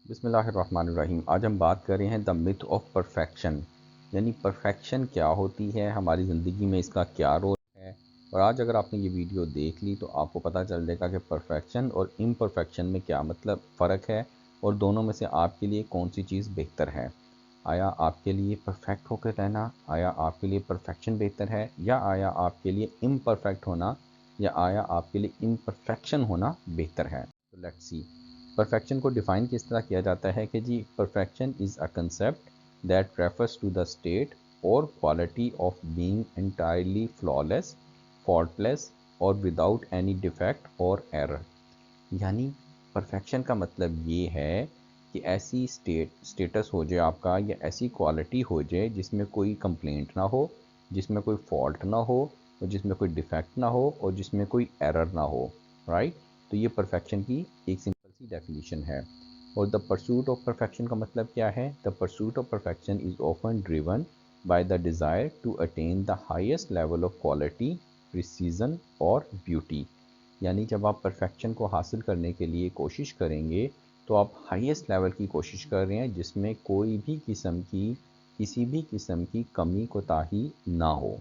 बिस्मिल्लाहिर्रहमानिर्रहीम। आज हम बात कर रहे हैं द मिथ ऑफ परफेक्शन, यानी परफेक्शन क्या होती है, हमारी ज़िंदगी में इसका क्या रोल है। और आज अगर आपने ये वीडियो देख ली तो आपको पता चल जाएगा कि परफेक्शन और इम्परफेक्शन में क्या मतलब फ़र्क है और दोनों में से आपके लिए कौन सी चीज़ बेहतर है। आया आपके लिए परफेक्ट होकर रहना, आया आपके लिए परफेक्शन बेहतर है, या आया आपके लिए इम्परफेक्ट होना, या आया आपके लिए इम्परफेक्शन होना बेहतर है। तो लेट्स सी, परफेक्शन को डिफ़ाइन किस तरह किया जाता है कि जी perfection is a concept that refers to the state और quality of being entirely flawless, faultless और विदाउट एनी डिफेक्ट और एरर। यानी परफेक्शन का मतलब ये है कि ऐसी स्टेटस हो जाए आपका, या ऐसी क्वालिटी हो जाए जिसमें कोई कंप्लेंट ना हो, जिसमें कोई फॉल्ट ना हो, और जिसमें कोई डिफेक्ट ना हो, और जिसमें कोई एरर ना हो। राइट। तो ये परफेक्शन की एक सिंपल सी डेफिनेशन है। और द परसूट ऑफ परफेक्शन का मतलब क्या है? The pursuit of perfection is often driven by the desire to attain the highest level of quality, precision और ब्यूटी। यानी जब आप परफेक्शन को हासिल करने के लिए कोशिश करेंगे तो आप हाईएस्ट लेवल की कोशिश कर रहे हैं जिसमें कोई भी किस्म की, किसी भी किस्म की कमी कोताही ना हो।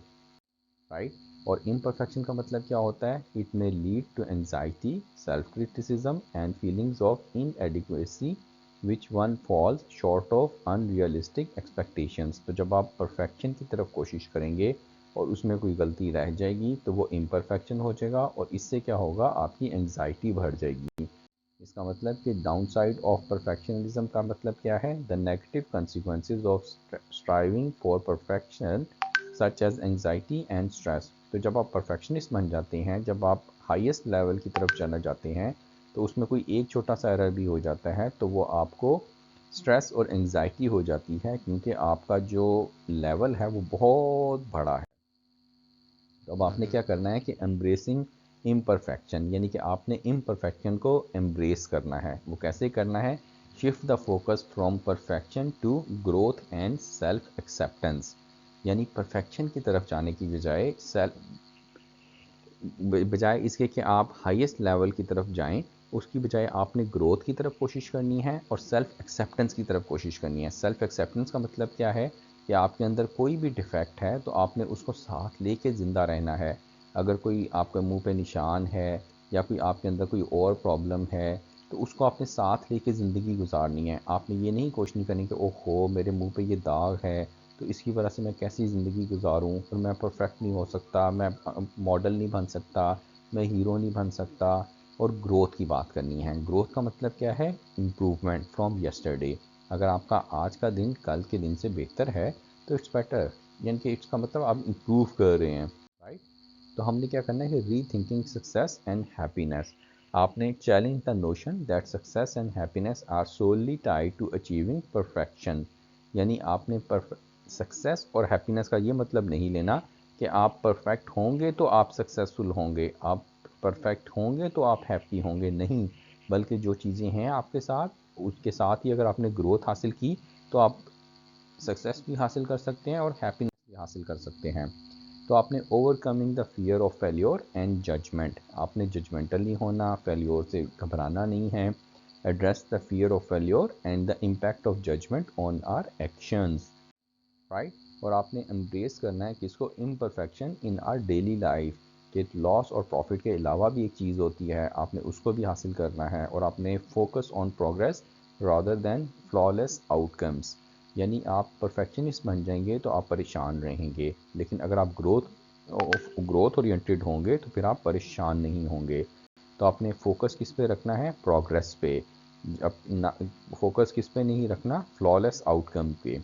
राइट। और इम्परफेक्शन का मतलब क्या होता है? It may lead to anxiety, self criticism and feelings of inadequacy which one falls short of unrealistic expectations. तो जब आप परफेक्शन की तरफ कोशिश करेंगे और उसमें कोई गलती रह जाएगी तो वो इम्परफेक्शन हो जाएगा, और इससे क्या होगा? आपकी एंजाइटी बढ़ जाएगी। इसका मतलब कि डाउन साइड ऑफ परफेक्शनलिज्म का मतलब क्या है? The negative consequences of striving for perfection such as anxiety and stress. तो जब आप परफेक्शनिस्ट बन जाते हैं, जब आप हाईएस्ट लेवल की तरफ चले जाते हैं, तो उसमें कोई एक छोटा सा एरर भी हो जाता है तो वो आपको स्ट्रेस और एंजाइटी हो जाती है, क्योंकि आपका जो लेवल है वो बहुत बड़ा है। तो अब आपने क्या करना है कि एम्ब्रेसिंग इम्परफेक्शन, यानी कि आपने इम्परफेक्शन को एम्ब्रेस करना है। वो कैसे करना है? Shift the focus from perfection to growth and self acceptance. यानी परफेक्शन की तरफ जाने की बजाय इसके कि आप हाईएस्ट लेवल की तरफ जाएं, उसकी बजाय आपने ग्रोथ की तरफ कोशिश करनी है और सेल्फ एक्सेप्टेंस की तरफ कोशिश करनी है। सेल्फ एक्सेप्टेंस का मतलब क्या है? कि आपके अंदर कोई भी डिफेक्ट है तो आपने उसको साथ लेके ज़िंदा रहना है। अगर कोई आपके मुंह पे निशान है, या कोई आपके अंदर कोई और प्रॉब्लम है, तो उसको आपने साथ लेके ज़िंदगी गुजारनी है। आपने ये नहीं कोशिश करनी कि ओहो मेरे मुंह पे ये दाग है तो इसकी वजह से मैं कैसी ज़िंदगी गुजारूँ, फिर मैं परफेक्ट नहीं हो सकता, मैं मॉडल नहीं बन सकता, मैं हीरो नहीं बन सकता। और ग्रोथ की बात करनी है। ग्रोथ का मतलब क्या है? Improvement from yesterday. अगर आपका आज का दिन कल के दिन से बेहतर है तो इट्स बेटर, यानी कि इसका मतलब आप इम्प्रूव कर रहे हैं। राइट। तो हमने क्या करना है कि rethinking success and happiness. आपने challenge the notion that success and happiness are solely tied to achieving perfection. यानी आपने सक्सेस और हैप्पीनेस का ये मतलब नहीं लेना कि आप परफेक्ट होंगे तो आप सक्सेसफुल होंगे, आप परफेक्ट होंगे तो आप हैप्पी होंगे, नहीं। बल्कि जो चीज़ें हैं आपके साथ, उसके साथ ही अगर आपने ग्रोथ हासिल की तो आप सक्सेस भी हासिल कर सकते हैं और हैप्पीनेस भी हासिल कर सकते हैं। तो आपने overcoming the fear of failure and judgement, आपने जजमेंटल नहीं होना, फेल्योर से घबराना नहीं है। Address the fear of failure and the impact of judgement on our actions. Right. और आपने एम्ब्रेस करना है किसको? Imperfection in our daily life. कि लॉस और प्रॉफिट के अलावा भी एक चीज़ होती है, आपने उसको भी हासिल करना है। और आपने focus on progress rather than flawless outcomes. यानी आप परफेक्शनिस्ट बन जाएंगे तो आप परेशान रहेंगे, लेकिन अगर आप ग्रोथ ओरिएंटेड होंगे तो फिर आप परेशान नहीं होंगे। तो आपने फोकस किस पे रखना है? प्रोग्रेस पे। अपना फोकस किस पे नहीं रखना? फ्लॉलेस आउटकम पे।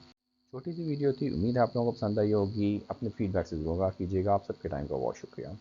छोटी सी वीडियो थी, उम्मीद है आप लोगों को पसंद आई होगी। अपने फीडबैक से ज़रूर कीजिएगा। आप सबके टाइम का बहुत शुक्रिया।